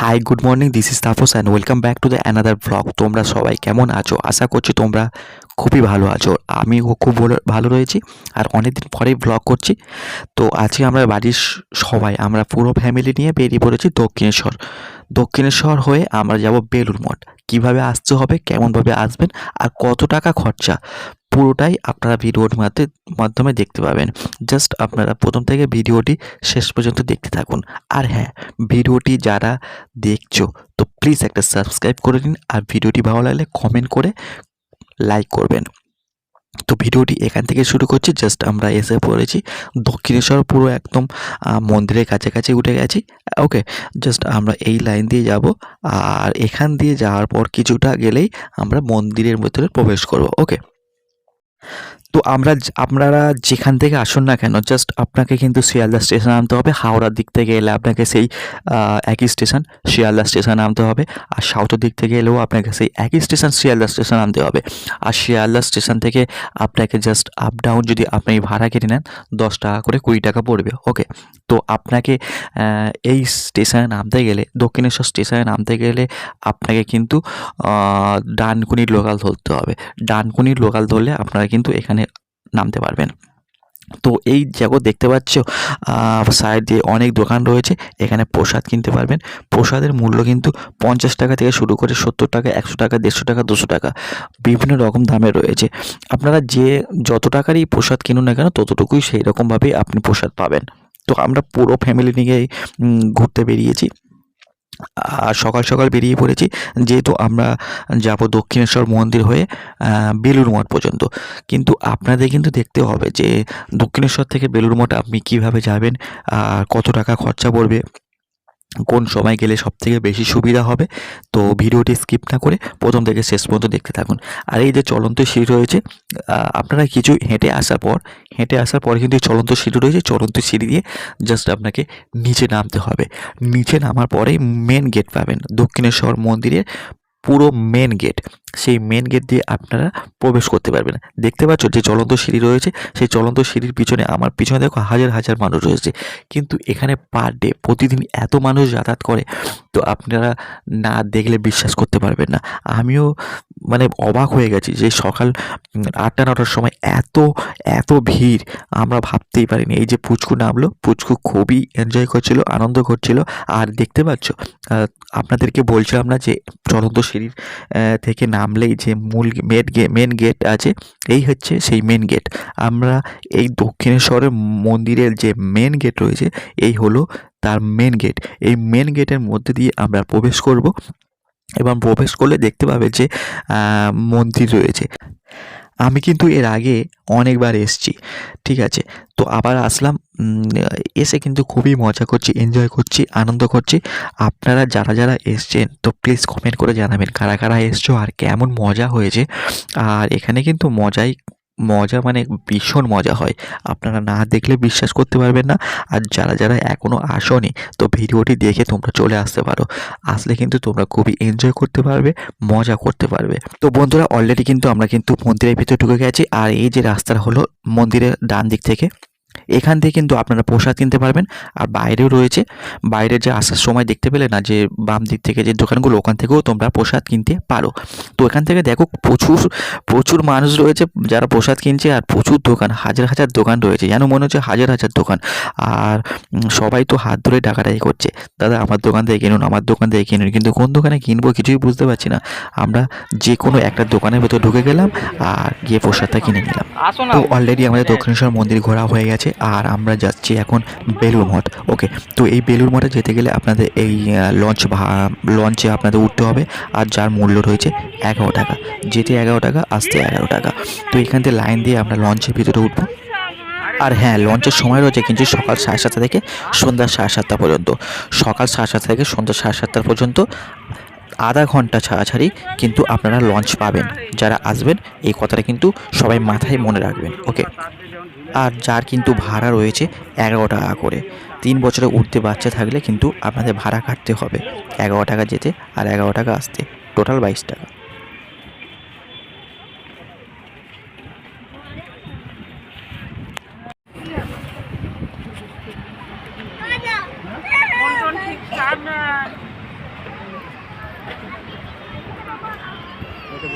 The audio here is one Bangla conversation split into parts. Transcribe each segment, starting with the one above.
Hi good morning, this is Tapas and welcome back to the another blog. তোমরা সবাই কেমন আছো? আশা করছি তোমরা খুবই ভালো আছো। আমিও খুব ভালো রয়েছি আর অনেক দিন পরেই ব্লগ করছি। তো আজকে আমরা বাড়ির সবাই আমরা পুরো ফ্যামিলি নিয়ে বেরিয়ে পড়েছি দক্ষিণেশ্বর হয়ে আমরা যাব বেলুড় মঠ। কীভাবে আসতে হবে, কেমনভাবে আসবেন আর কত টাকা খরচা, পুরোটাই আপনারা ভিডিওর মাধ্যমে দেখতে পাবেন। জাস্ট আপনারা প্রথম থেকে ভিডিওটি শেষ পর্যন্ত দেখতে থাকুন। আর হ্যাঁ, ভিডিওটি যারা দেখছো তো প্লিজ একটা সাবস্ক্রাইব করে নিন, আর ভিডিওটি ভালো লাগলে কমেন্ট করে লাইক করবেন। তো ভিডিওটি এখান থেকে শুরু করছি। জাস্ট আমরা এসে পড়েছি দক্ষিণেশ্বর, পুরো একদম মন্দিরের কাছাকাছি উঠে গেছি। ওকে, জাস্ট আমরা এই লাইন দিয়ে যাব, আর এখান দিয়ে যাওয়ার পর কিছুটা গেলেই আমরা মন্দিরের ভিতরে প্রবেশ করব। ওকে, তো আপনারা যেখান থেকে আসুন না কেন, জাস্ট আপনাকে কিন্তু শিয়ালদা স্টেশন নামতে হবে। হাওড়ার দিক থেকে এলে আপনাকে সেই একই স্টেশন শিয়ালদা স্টেশন নামতে হবে, আর সাউথের দিক থেকে এলেও আপনাকে সেই একই স্টেশন শিয়ালদা স্টেশন নামতে হবে। আর শিয়ালদা স্টেশন থেকে আপনাকে জাস্ট আপ ডাউন যদি আপনি ভাড়া কেটে নেন 10 টাকা করে, 20 টাকা পড়বে। ওকে, তো আপনাকে এই স্টেশনে নামতে গেলে, দক্ষিণেশ্বর স্টেশনে নামতে গেলে আপনাকে কিন্তু ডানকুনির লোকাল ধরতে হবে। ডানকুনির লোকাল ধরলে আপনারা কিন্তু এখানে নামতে পারবেন। তো এই জায়গা দেখতে পাচ্ছ, সাইড দিয়ে অনেক দোকান রয়েছে। এখানে প্রসাদ কিনতে পারবেন। প্রসাদের মূল্য কিন্তু 50 টাকা থেকে শুরু করে 70 টাকা, 100 টাকা, 150 টাকা, 200 টাকা, বিভিন্ন রকম দামে রয়েছে। আপনারা যত টাকারই প্রসাদ কিনুন না কেন, ততটুকুই সেই রকমভাবেই আপনি প্রসাদ পাবেন। তো আমরা পুরো ফ্যামিলি নিয়ে ঘুরতে বেরিয়েছি, আর সকাল সকাল বেরিয়ে পড়েছি, যেহেতু আমরা যাব দক্ষিণেশ্বর মন্দির হয়ে বেলুড় মঠ পর্যন্ত। কিন্তু আপনাদের কিন্তু দেখতে হবে যে দক্ষিণেশ্বর থেকে বেলুড় মঠ আপনি কীভাবে যাবেন, আর কত টাকা খরচা পড়বে, কোন সময় গেলে সবথেকে বেশি সুবিধা হবে। তো ভিডিওটি স্কিপ না করে প্রথম থেকে শেষ পর্যন্ত দেখতে থাকুন। আর এই যে চলন্ত সিঁড়ি রয়েছে, আপনারা কিছু হেঁটে আসার পর কিন্তু এই চলন্ত সিঁড়ি রয়েছে। চলন্ত সিঁড়ি দিয়ে জাস্ট আপনাকে নিচে নামতে হবে। নিচে নামার পরেই মেন গেট পাবেন, দক্ষিণেশ্বর মন্দিরের পুরো মেন গেট। সেই মেন গেট দিয়ে আপনারা প্রবেশ করতে পারবেন। দেখতে পাচ্ছ যে চলন্ত সিঁড়ি রয়েছে, সেই চলন্ত সিঁড়ির পিছনে, আমার পিছনে দেখো হাজার হাজার মানুষ রয়েছে। কিন্তু এখানে পার ডে প্রতিদিন এত মানুষ যাতায়াত করে, তো আপনারা না দেখলে বিশ্বাস করতে পারবেন না। আমিও মানে অবাক হয়ে গেছি যে সকাল 8টা 9টার সময় এত ভিড় আমরা ভাবতেই পারিনি। এই যে পুচকু নামলো, পুচকু খুবই এনজয় করছিল, আনন্দ করছিল। আর দেখতে পাচ্ছ, আপনাদেরকে বলছিলাম না যে চলন্ত সিঁড়ির থেকে নামলেই যে মূল মেন গেট আছে, এই হচ্ছে সেই মেন গেট। আমরা এই দক্ষিণেশ্বরের মন্দিরের যে মেন গেট রয়েছে, এই হলো তার মেন গেট। এই মেন গেটের মধ্যে দিয়ে আমরা প্রবেশ করব, এবং প্রবেশ করলে দেখতে পাবে যে মন্দির রয়েছে। আমি কিন্তু এর আগে অনেকবার এসেছি, ঠিক আছে? তো আবার আসলাম, এসে কিন্তু খুবই মজা করছি, এনজয় করছি, আনন্দ করছি। আপনারা যারা যারা এসছেন তো প্লিজ কমেন্ট করে জানাবেন কারা কারা এসছো আর কেমন মজা হয়েছে। আর এখানে কিন্তু মজা মানে ভীষণ মজা হয়, আপনারা না দেখলে বিশ্বাস করতে পারবেন না। আর যারা যারা এখনও আসোনি, তো ভিডিওটি দেখে তোমরা চলে আসতে পারো। আসলে কিন্তু তোমরা খুবই এনজয় করতে পারবে, মজা করতে পারবে। তো বন্ধুরা, অলরেডি কিন্তু আমরা কিন্তু মন্দিরের ভিতরে ঢুকে গেছি। আর এই যে রাস্তাটা হলো মন্দিরের ডান দিক থেকে, এখান থেকে কিন্তু আপনারা প্রসাদ কিনতে পারবেন। আর বাইরেও রয়েছে, বাইরে যে আসার সময় দেখতে পেলে না যে বাম দিক থেকে যে দোকানগুলো, ওখান থেকেও তোমরা প্রসাদ কিনতে পারো। তো এখান থেকে দেখো প্রচুর মানুষ রয়েছে যারা প্রসাদ কিনছে, আর প্রচুর দোকান, হাজার হাজার দোকান রয়েছে, যেন মনে হচ্ছে হাজার হাজার দোকান। আর সবাই তো হাত ধরে ডাকাডাকি করছে, দাদা আমার দোকান থেকে কিনুন, আমার দোকান থেকে কিনুন। কিন্তু কোন দোকানে কিনবো কিছুই বুঝতে পারছি না। আমরা যে কোনো একটা দোকানের ভেতর ঢুকে গেলাম আর গিয়ে প্রসাদটা কিনে নিলাম। তো অলরেডি আমাদের দক্ষিণেশ্বর মন্দির ঘোরা হয়ে গেছে, আর আমরা যাচ্ছি এখন বেলুড় মঠ। ওকে, তো এই বেলুড় মঠে যেতে গেলে আপনাদের এই লঞ্চে আপনাদের উঠতে হবে, আর যার মূল্য রয়েছে 11 টাকা। যেতে 11 টাকা, আসতে 11 টাকা। তো এখান থেকে লাইন দিয়ে আমরা লঞ্চের ভিতরে উঠবো। আর হ্যাঁ, লঞ্চের সময় রয়েছে কিন্তু সকাল 7:30 থেকে সন্ধ্যা 7:30 পর্যন্ত। সকাল 7:30 থেকে সন্ধ্যা 7:30 পর্যন্ত আধা ঘন্টা ছাড়াছাড়ি কিন্তু আপনারা লঞ্চ পাবেন। যারা আসবেন এই কথাটা কিন্তু সবাই মাথায় মনে রাখবেন। ওকে, আর যার কিন্তু ভাড়া রয়েছে 11 টাকা করে। 3 বছরের ঊর্ধ্বে বাচ্চা থাকলে কিন্তু আপনাদের ভাড়া কাটতে হবে 11 টাকা যেতে আর 11 টাকা আসতে, টোটাল 22 টাকা।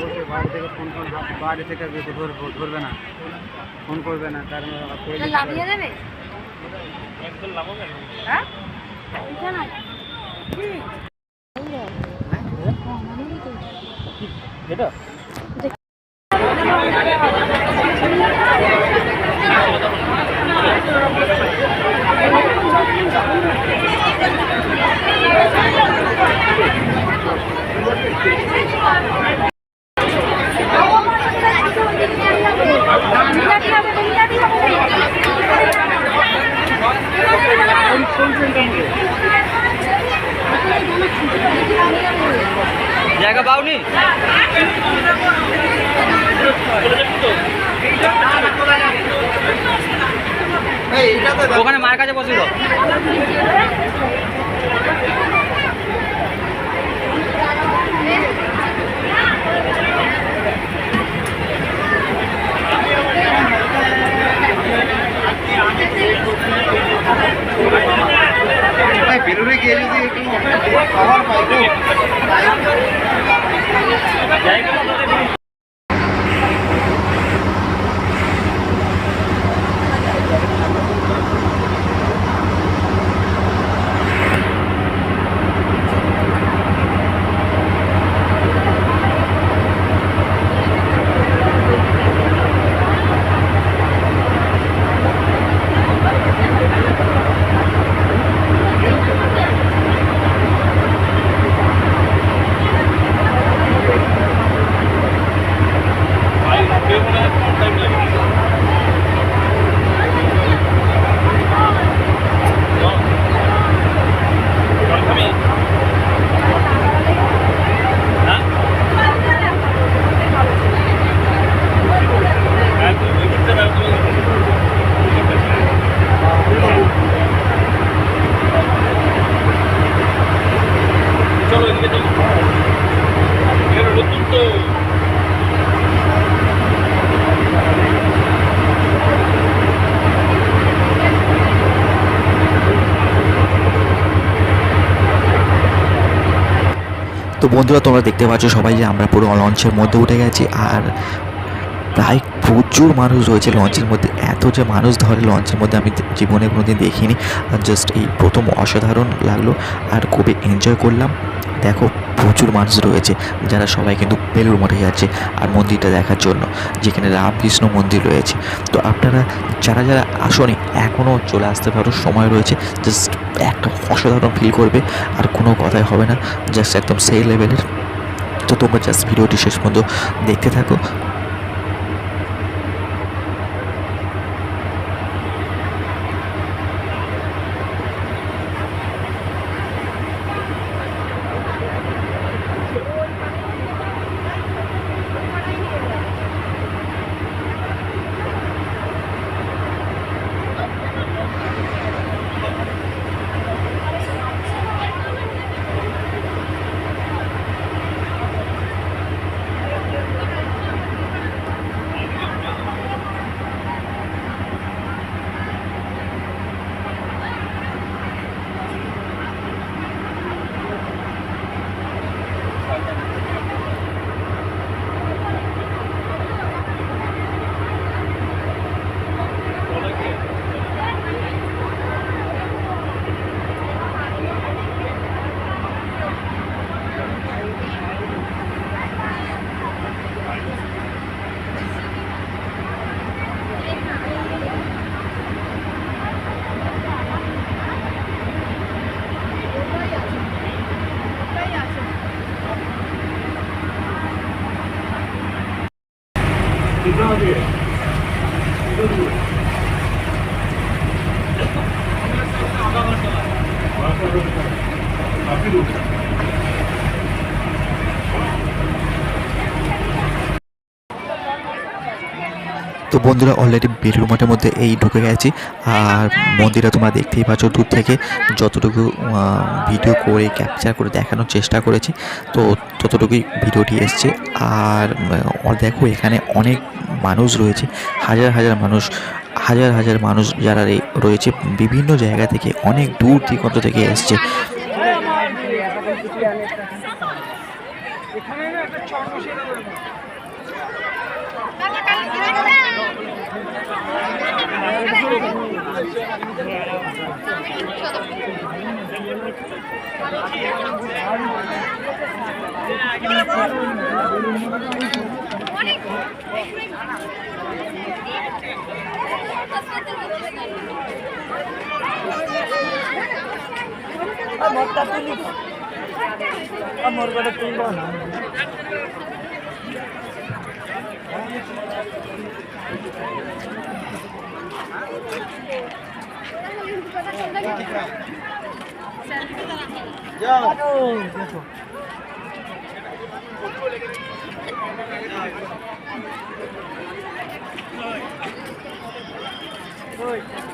বসে বাইরে থেকে ফোন বাইরে থেকে ধরবে না, ফোন করবে না, তার লাভিয়ে দেবে হ্যাঁ এটা জায়গা পাওনি ওখানে মার কাছে বসিল বেরোলে গিয়ে যদি একটু খাবার পাইবো তো বন্ধুরা তোমরা দেখতে পাচ্ছ সবাই যে আমরা পুরো লঞ্চের মধ্যে উঠে গেছি, আর প্রায় প্রচুর মানুষ রয়েছে লঞ্চের মধ্যে। এত যে মানুষ ধরে লঞ্চের মধ্যে আমি জীবনে কোনোদিন দেখিনি, আর জাস্ট এই প্রথম অসাধারণ লাগলো আর খুবই এনজয় করলাম। দেখো প্রচুর মানুষ রয়েছে যারা সবাই কিন্তু বেলুড় মঠে যাচ্ছে আর মন্দিরটা দেখার জন্য, যেখানে রামকৃষ্ণ মন্দির রয়েছে। তো আপনারা যারা যারা আসোনি এখনও চলে আসতে পারো, সময় রয়েছে। জাস্ট একটা অসাধারণ ফিল করবে আর কোনো কথাই হবে না, জাস্ট একদম সেই লেভেলের। তো তোমরা জাস্ট ভিডিওটি শেষ পর্যন্ত দেখতে থাকো। তো বন্ধুরা অলরেডি বেলুড় মঠের মধ্যে এই ঢুকে গেছি, আর মন্দিরটা তোমরা দেখতেই পাচ্ছ দূর থেকে। যতটুকু ভিডিও করে ক্যাপচার করে দেখানোর চেষ্টা করেছি, তো ততটুকুই ভিডিওটি এসছে। আর দেখো এখানে অনেক মানুষ রয়েছে, হাজার হাজার মানুষ যারা রয়েছে বিভিন্ন জায়গা থেকে, অনেক দূর দিগন্ত থেকে এসছে। এখানে না একটা চট বসিয়ে দেবো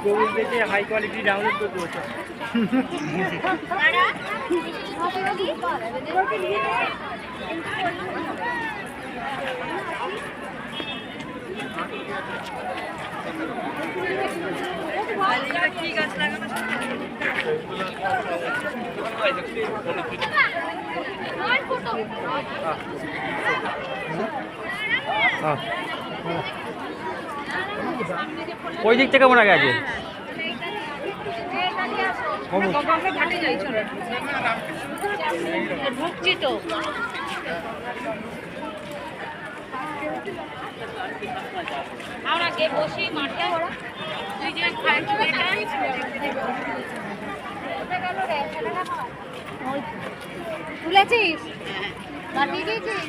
গুগল থেকে হাই কোয়ালিটি ডাউনলোড করতে হচ্ছে ওই দিক থেকে মনে গেছে ঢুকছি তো আমরা গে বসি মাঠে তুই যে তুলেছিস বানিয়ে দিয়েছিস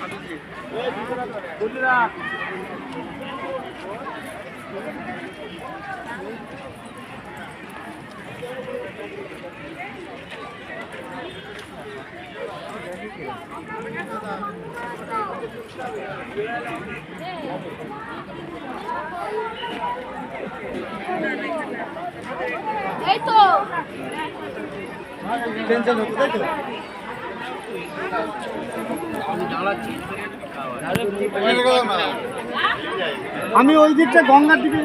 এই তো টেনশন হতো তাই তো আমি ওই দিকটা গঙ্গার দিকে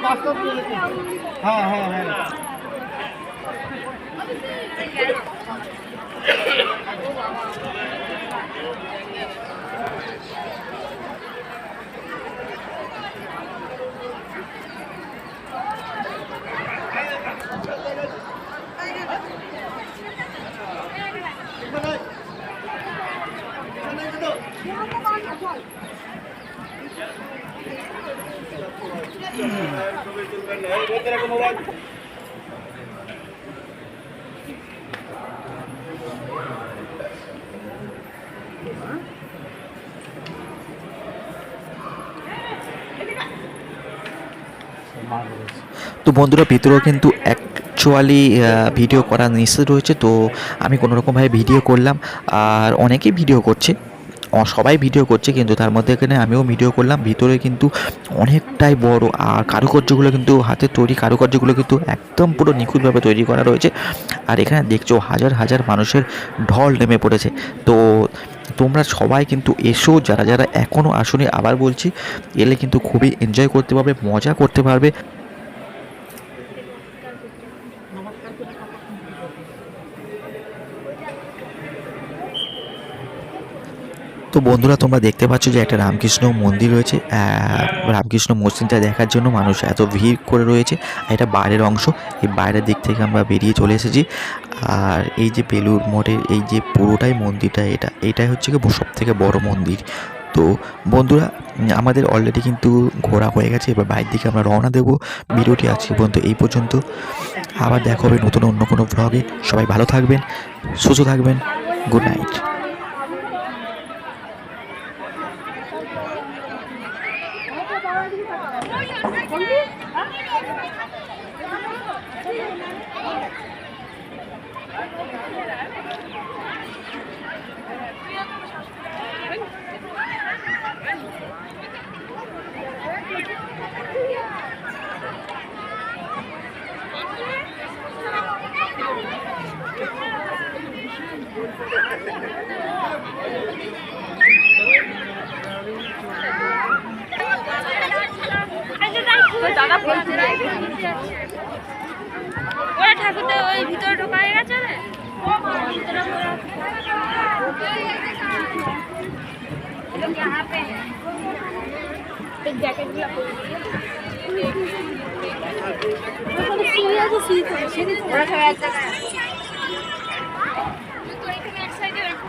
বাসটা হ্যাঁ হ্যাঁ হ্যাঁ তো বন্ধুরা ভিতরেও কিন্তু অ্যাকচুয়ালি ভিডিও করা নিষেধ রয়েছে, তো আমি কোনোরকমভাবে ভিডিও করলাম। আর অনেকেই ভিডিও করছে, সবাই ভিডিও করছে, কিন্তু তার মধ্যে এখানে আমিও ভিডিও করলাম। ভিতরে কিন্তু অনেকটাই বড়, আর কারুকার্যগুলো কিন্তু হাতের তৈরি কারুকার্যগুলো কিন্তু একদম পুরো নিখুঁতভাবে তৈরি করা রয়েছে। আর এখানে দেখছো হাজার হাজার মানুষের ঢল নেমে পড়েছে। তো তোমরা সবাই কিন্তু এসো, যারা যারা এখনও আসোনি, আবার বলছি, এলে কিন্তু খুবই এনজয় করতে পারবে, মজা করতে পারবে। তো বন্ধুরা তোমরা দেখতে পাচ্ছ যে একটা রামকৃষ্ণ মন্দির রয়েছে। রামকৃষ্ণ মসজিদটা দেখার জন্য মানুষ এত ভিড় করে রয়েছে। এটা বাইরের অংশ, এই বাইরের দিক থেকে আমরা বেরিয়ে চলে এসেছি। আর এই যে বেলুড় মঠের এই যে পুরোটাই মন্দিরটা, এটাই হচ্ছে কি সব থেকে বড় মন্দির। তো বন্ধুরা আমাদের অলরেডি কিন্তু ঘোরা হয়ে গেছে, এবার বাইরের দিকে আমরা রওনা দেবো। ভিডিওটি আজকে পর্যন্ত এই পর্যন্ত, আবার দেখা হবে নতুন অন্য কোনো ব্লগে। সবাই ভালো থাকবেন, সুস্থ থাকবেন, গুড নাইট। দাদা বলছে ওরা ঠাকুরটা ওই ভিতরে ঢোকা হয়ে গেছে রে। জ্যাকেটগুলো পরে ওখানে সিঁড়ি আছে, সিঁড়ি ওরা সবাই এক জায়গায় আছে। তো এখানে এক সাইডে রাখো।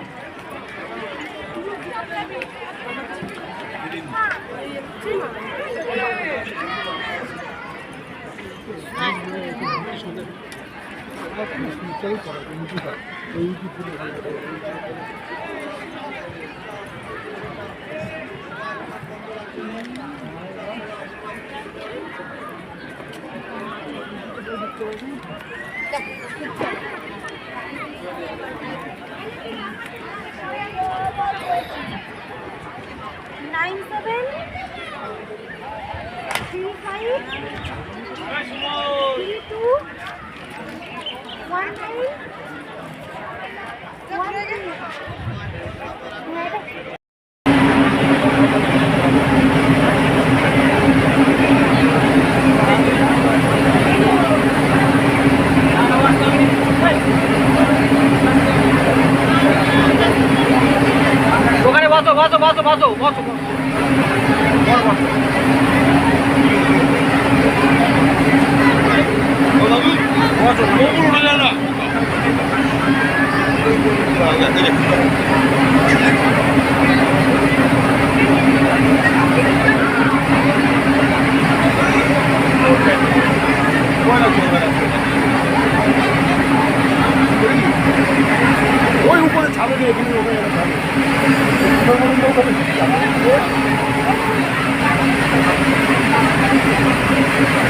Nine seven 35 32 19 ওখানে বসো বসো বসো বসো বসো ওই উপরে ছাদে দিয়ে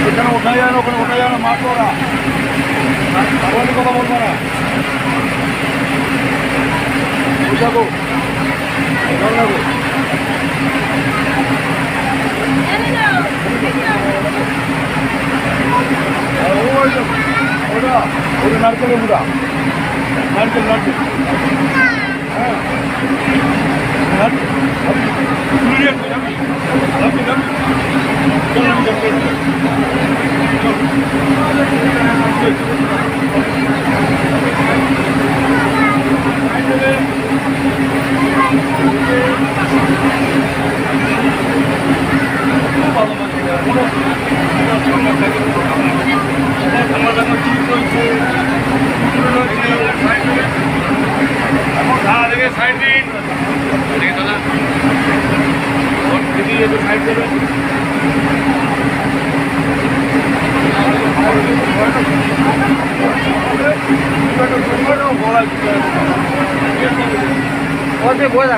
ওখানে ওঠা যায় না, ওখানে ওঠা যায় না, মাঠ ওরা কথা বলবো না বুঝাবো ওটা ওটা নারকেলের মুড়া নারকেল নারকেল হ্যাঁ সাইড দিন দাদা সাইড দেবেন বলা